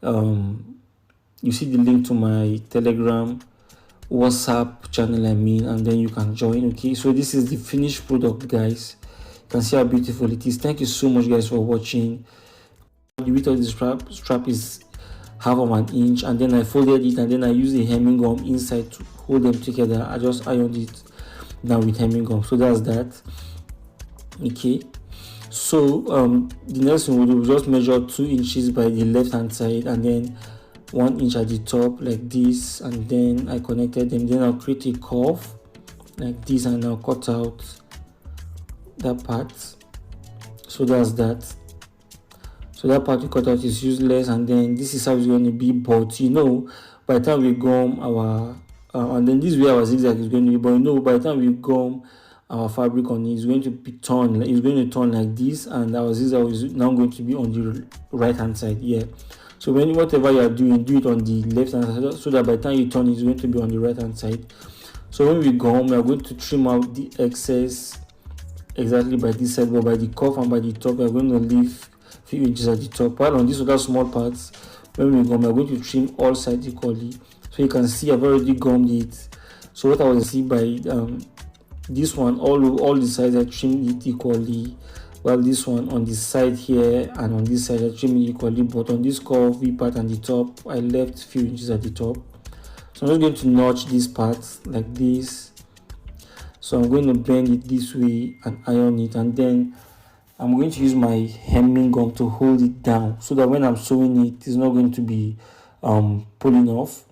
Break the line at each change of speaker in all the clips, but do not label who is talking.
you see the link to my Telegram, WhatsApp channel, and then you can join. Okay, so this is the finished product, guys. You can see how beautiful it is. Thank you so much, guys, for watching. The width of the strap is half of an inch, and then I folded it, and then I used a hemming gum inside to hold them together. I just ironed it down with hemming gum. So that's that. Okay, so the next thing we'll just measure 2 inches by the left hand side, and then 1 inch at the top like this, and then I connected them. Then I'll create a curve like this, and I'll cut out that part. So that's that. So that part we cut out is useless, and then this is how it's going to be. But by the time we gum our and then this way our zigzag is going to be, but by the time we gum our fabric on it, it's going to be turned. It's going to turn like this, and our zigzag is now going to be on the right hand side. Yeah. So whatever you are doing, do it on the left hand side, so that by the time you turn, it's going to be on the right hand side. So when we gum, we are going to trim out the excess exactly by this side, but by the cuff and by the top, we are going to leave few inches at the top. While on these other small parts, when we gum, we are going to trim all sides equally. So you can see I've already gummed it. So what I will see by this one, all the sides I trimmed it equally, while this one on the side here and on this side I trimmed it equally, but on this curvy part and the top I left few inches at the top. So I'm just going to notch this part like this. So I'm going to bend it this way and iron it, and then I'm going to use my hemming gum to hold it down, so that when I'm sewing it, it's not going to be pulling off.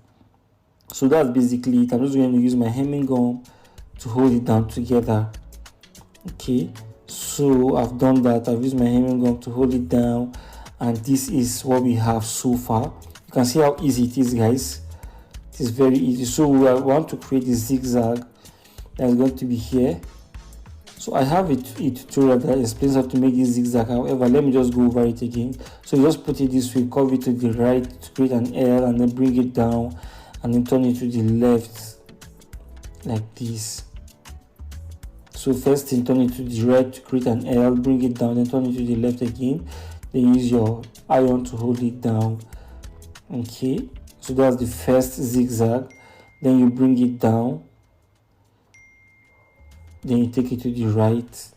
So that's basically it. I'm just going to use my hemming gum to hold it down together. Okay, so I've done that. I've used my hemming gum to hold it down, and this is what we have so far. You can see how easy it is, guys. It is very easy. So we want to create a zigzag that is going to be here. So I have a tutorial that explains how to make this zigzag. However, let me just go over it again. So you just put it this way, curve it to the right to create an L, and then bring it down, and then turn it to the left like this. So first thing, turn it to the right to create an L, bring it down, then turn it to the left again. Then use your iron to hold it down. Okay, so that's the first zigzag. Then you bring it down, then you take it to the right,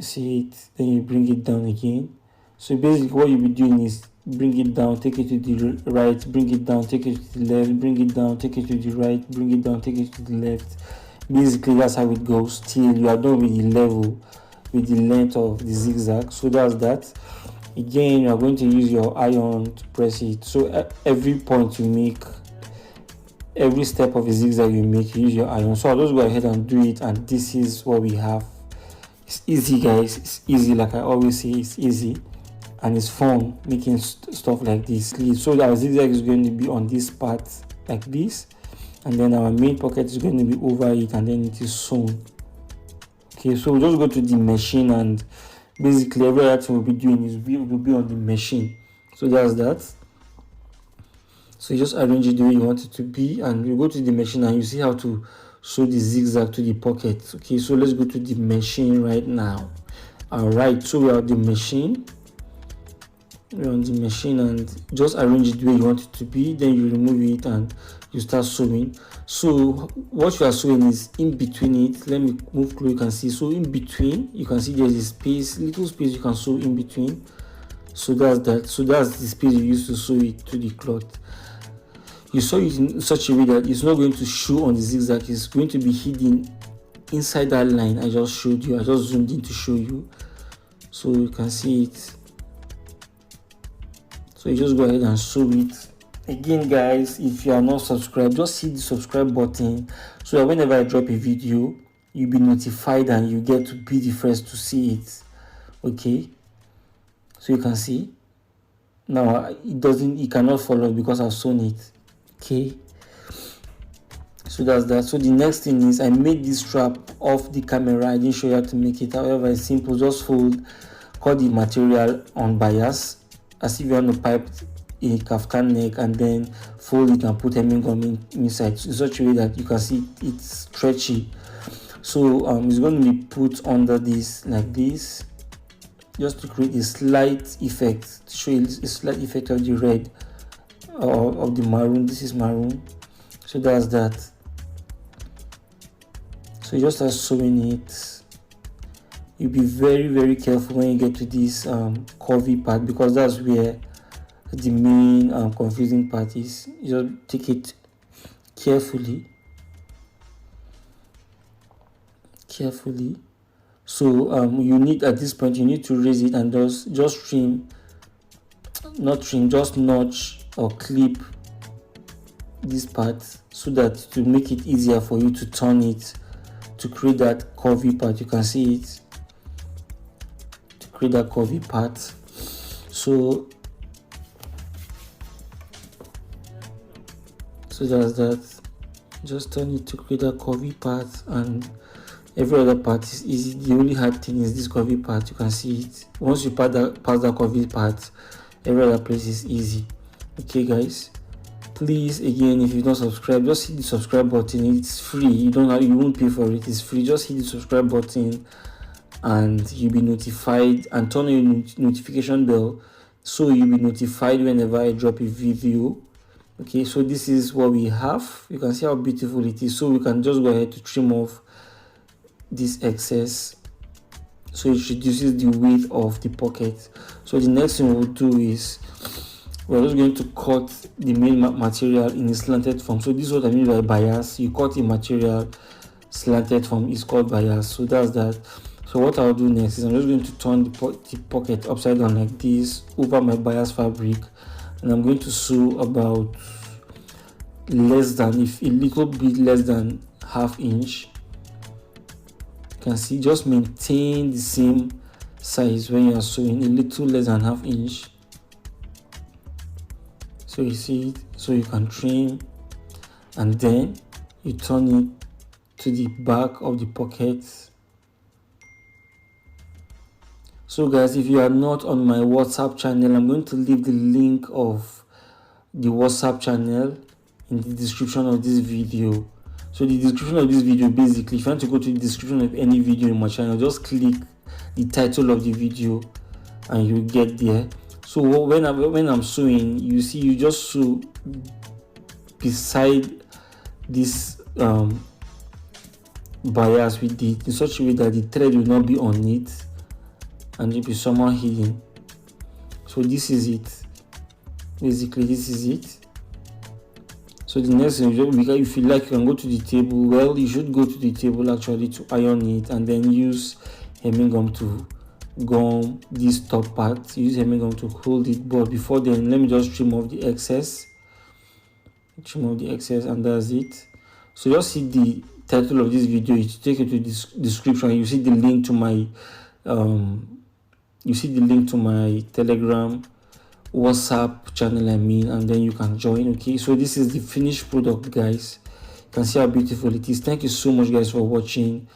see it, then you bring it down again. So basically what you'll be doing is bring it down, take it to the right, bring it down, take it to the left, bring it down, take it to the right, bring it down, take it to the left. Basically that's how it goes till you are done with the level, with the length of the zigzag. So that's that. Again, you are going to use your iron to press it. So every point you make, every step of a zigzag you make, you use your iron. So I'll just go ahead and do it, and this is what we have. It's easy, guys. It's easy, like I always say, it's easy, and it's fun making stuff like this. So our zigzag is going to be on this part like this, and then our main pocket is going to be over it, and then it is sewn. Okay, so we'll just go to the machine, and basically every other thing we'll be doing is will be on the machine. So that's that. So you just arrange it the way you want it to be, and you go to the machine and you see how to sew the zigzag to the pocket. Okay, so let's go to the machine right now. All right, so we are on the machine. We're on the machine, and just arrange it the way you want it to be. Then you remove it and you start sewing. So what you are sewing is in between it. Let me move close. You can see. So in between, you can see there's a space, little space you can sew in between. So that's that. So that's the space you use to sew it to the cloth. You sew it in such a way that it's not going to show on the zigzag. It's going to be hidden inside that line I just showed you. I just zoomed in to show you, so you can see it. So you just go ahead and sew it. Again, guys, if you are not subscribed, just hit the subscribe button, so that whenever I drop a video, you'll be notified and you get to be the first to see it. Okay, so you can see now it cannot follow because I've sewn it. Okay, so that's that. So the next thing is I made this strap off the camera. I didn't show you how to make it. However, it's simple. Just fold, cut the material on bias as if you want to pipe a kaftan neck, and then fold it and put hemming gum inside in such a way that you can see it's stretchy. So it's going to be put under this like this. just to create a slight effect, to show you a slight effect of the red or of the maroon. This is maroon, so that's that. So you just start sewing it. You be very careful when you get to this curvy part, because that's where the main confusing part is. You just take it carefully. So you need, at this point, you need to raise it and just trim, not trim, just notch or clip this part, so that to make it easier for you to turn it to create that curvy part. You can see it, to create that curvy part. So that's that. Just turn it to create that curvy part, and every other part is easy. The only hard thing is this curvy part. You can see it. Once you pass that curvy part, every other place is easy. Okay guys, please, again, if you've not subscribed, just hit the subscribe button. It's free. You won't pay for it. It's free. Just hit the subscribe button and you'll be notified, and turn on your notification bell so you'll be notified whenever I drop a video. Okay, so this is what we have. You can see how beautiful it is. So we can just go ahead to trim off this excess, so it reduces the weight of the pocket. So the next thing we'll do is we're just going to cut the main material in a slanted form. So this is what I mean by bias. You cut a material slanted form, is called bias. So that's that. So what I'll do next is I'm just going to turn the pocket upside down like this over my bias fabric, and I'm going to sew about a little bit less than ½ inch. You can see, just maintain the same size when you are sewing, a little less than ½ inch. So you see it, so you can trim, and then you turn it to the back of the pocket. So guys, if you are not on my WhatsApp channel, I'm going to leave the link of the WhatsApp channel in the description of this video. So the description of this video, basically, if you want to go to the description of any video in my channel, just click the title of the video and you get there. So when I'm sewing, you see, you just sew beside this bias with it in such a way that the thread will not be on it and it will be somehow hidden. So this is it. Basically, this is it. So the next thing, if you like, you can go to the table. Well, you should go to the table actually to iron it, and then use hemming gum to gum this top part. Use hemming gum to hold it. But before then, let me just trim off the excess. And that's it. So just see the title of this video. It take you to this description. You see the link to my Telegram, WhatsApp channel, and then you can join. Okay, so this is the finished product, guys. You can see how beautiful it is. Thank you so much, guys, for watching.